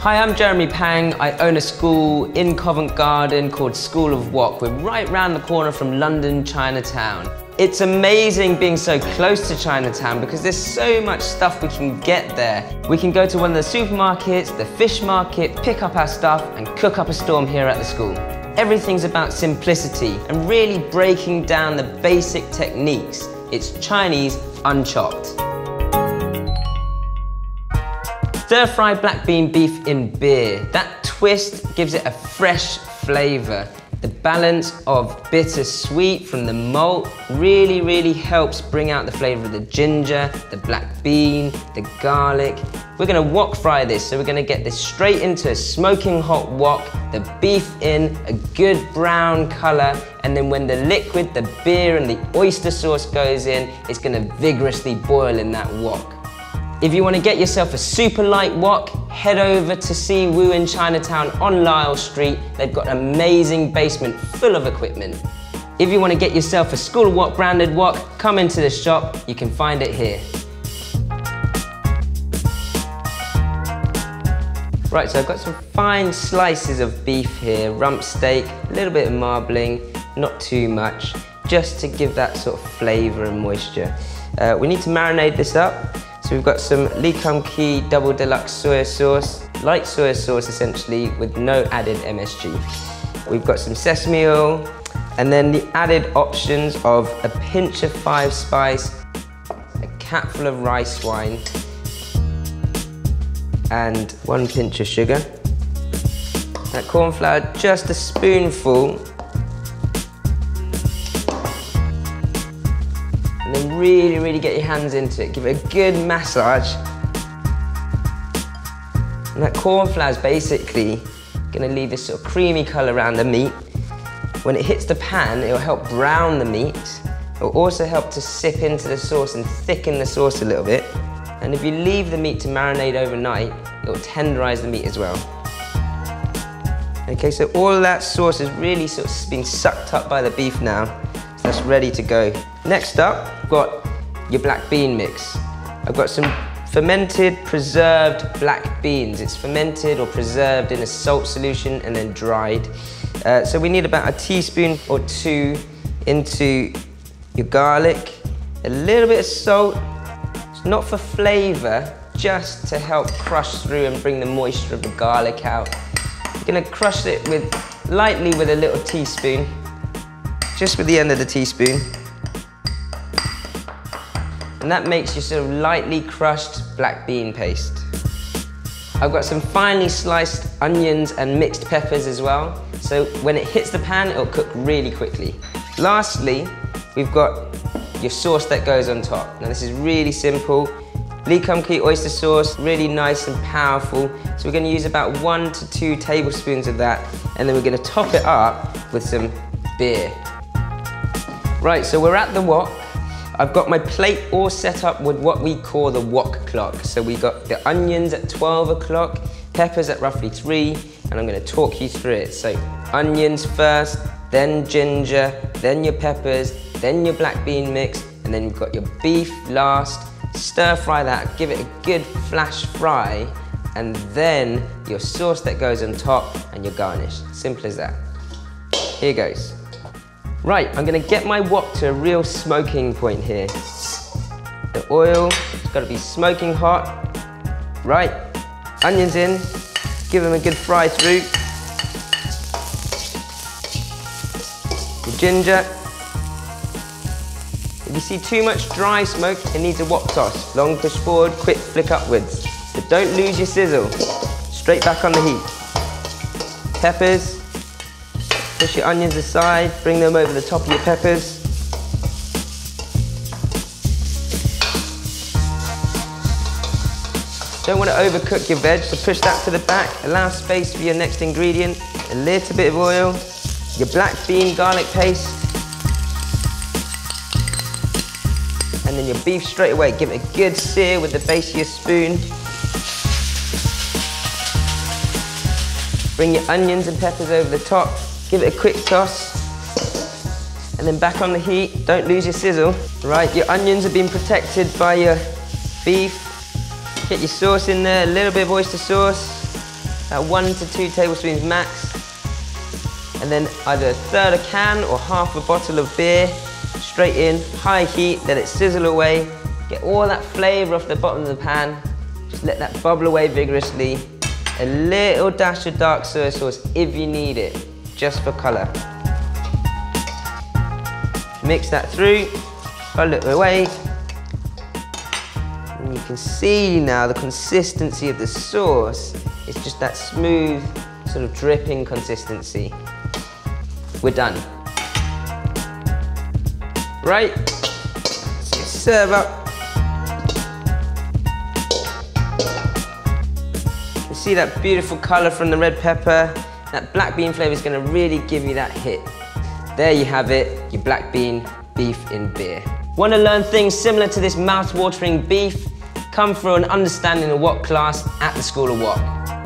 Hi, I'm Jeremy Pang. I own a school in Covent Garden called School of Wok. We're right round the corner from London, Chinatown. It's amazing being so close to Chinatown because there's so much stuff we can get there. We can go to one of the supermarkets, the fish market, pick up our stuff and cook up a storm here at the school. Everything's about simplicity and really breaking down the basic techniques. It's Chinese unchopped. Stir-fried black bean beef in beer. That twist gives it a fresh flavour. The balance of bitter-sweet from the malt really helps bring out the flavour of the ginger, the black bean, the garlic. We're going to wok fry this, so we're going to get this straight into a smoking hot wok, the beef in a good brown colour, and then when the liquid, the beer and the oyster sauce goes in, it's going to vigorously boil in that wok. If you want to get yourself a super light wok, head over to Si Wu in Chinatown on Lisle Street. They've got an amazing basement full of equipment. If you want to get yourself a School of Wok branded wok, come into the shop. You can find it here. Right, so I've got some fine slices of beef here, rump steak, a little bit of marbling, not too much, just to give that sort of flavour and moisture. We need to marinate this up. So we've got some Lee Kum Kee double deluxe soya sauce, light soya sauce essentially with no added MSG. We've got some sesame oil, and then the added options of a pinch of 5-spice, a capful of rice wine, and 1 pinch of sugar. That corn flour, just a spoonful. And then really get your hands into it. Give it a good massage. And that corn flour is basically going to leave this sort of creamy colour around the meat. When it hits the pan, it will help brown the meat. It will also help to sip into the sauce and thicken the sauce a little bit. And if you leave the meat to marinate overnight, it will tenderise the meat as well. Okay, so all of that sauce is really sort of been sucked up by the beef now. So that's ready to go. Next up, I've got your black bean mix. I've got some fermented, preserved black beans. It's fermented or preserved in a salt solution and then dried. So we need about a teaspoon or 2 into your garlic, a little bit of salt. It's not for flavour, just to help crush through and bring the moisture of the garlic out. You're gonna crush it lightly with a little teaspoon, just with the end of the teaspoon. And that makes your sort of lightly crushed black bean paste. I've got some finely sliced onions and mixed peppers as well. So when it hits the pan, it'll cook really quickly. Lastly, we've got your sauce that goes on top. Now this is really simple. Lee Kum Kee oyster sauce, really nice and powerful. So we're going to use about 1 to 2 tablespoons of that, and then we're going to top it up with some beer. Right, so we're at the wok. I've got my plate all set up with what we call the wok clock. So we got the onions at 12 o'clock, peppers at roughly 3, and I'm going to talk you through it. So onions first, then ginger, then your peppers, then your black bean mix, and then you've got your beef last. Stir fry that, give it a good flash fry, and then your sauce that goes on top and your garnish. Simple as that. Here goes. Right, I'm gonna get my wok to a real smoking point here. The oil has got to be smoking hot. Right, onions in, give them a good fry through. Your ginger. If you see too much dry smoke, it needs a wok toss. Long push forward, quick flick upwards. But don't lose your sizzle. Straight back on the heat. Peppers. Push your onions aside, bring them over the top of your peppers. Don't want to overcook your veg, so push that to the back. Allow space for your next ingredient. A little bit of oil, your black bean garlic paste, and then your beef straight away. Give it a good sear with the base of your spoon. Bring your onions and peppers over the top. Give it a quick toss, and then back on the heat. Don't lose your sizzle. Right, your onions have been protected by your beef. Get your sauce in there, a little bit of oyster sauce. about 1 to 2 tablespoons max. And then either a third a can or half a bottle of beer, straight in, high heat, let it sizzle away, get all that flavour off the bottom of the pan, just let that bubble away vigorously. A little dash of dark soy sauce if you need it, just for colour. Mix that through, bubble it away. And you can see now the consistency of the sauce. It's just that smooth, sort of dripping consistency. We're done. Right, let's serve up. You see that beautiful colour from the red pepper? That black bean flavour is going to really give you that hit. There you have it, your black bean beef in beer. Want to learn things similar to this mouth-watering beef? Come for an understanding of wok class at the School of Wok.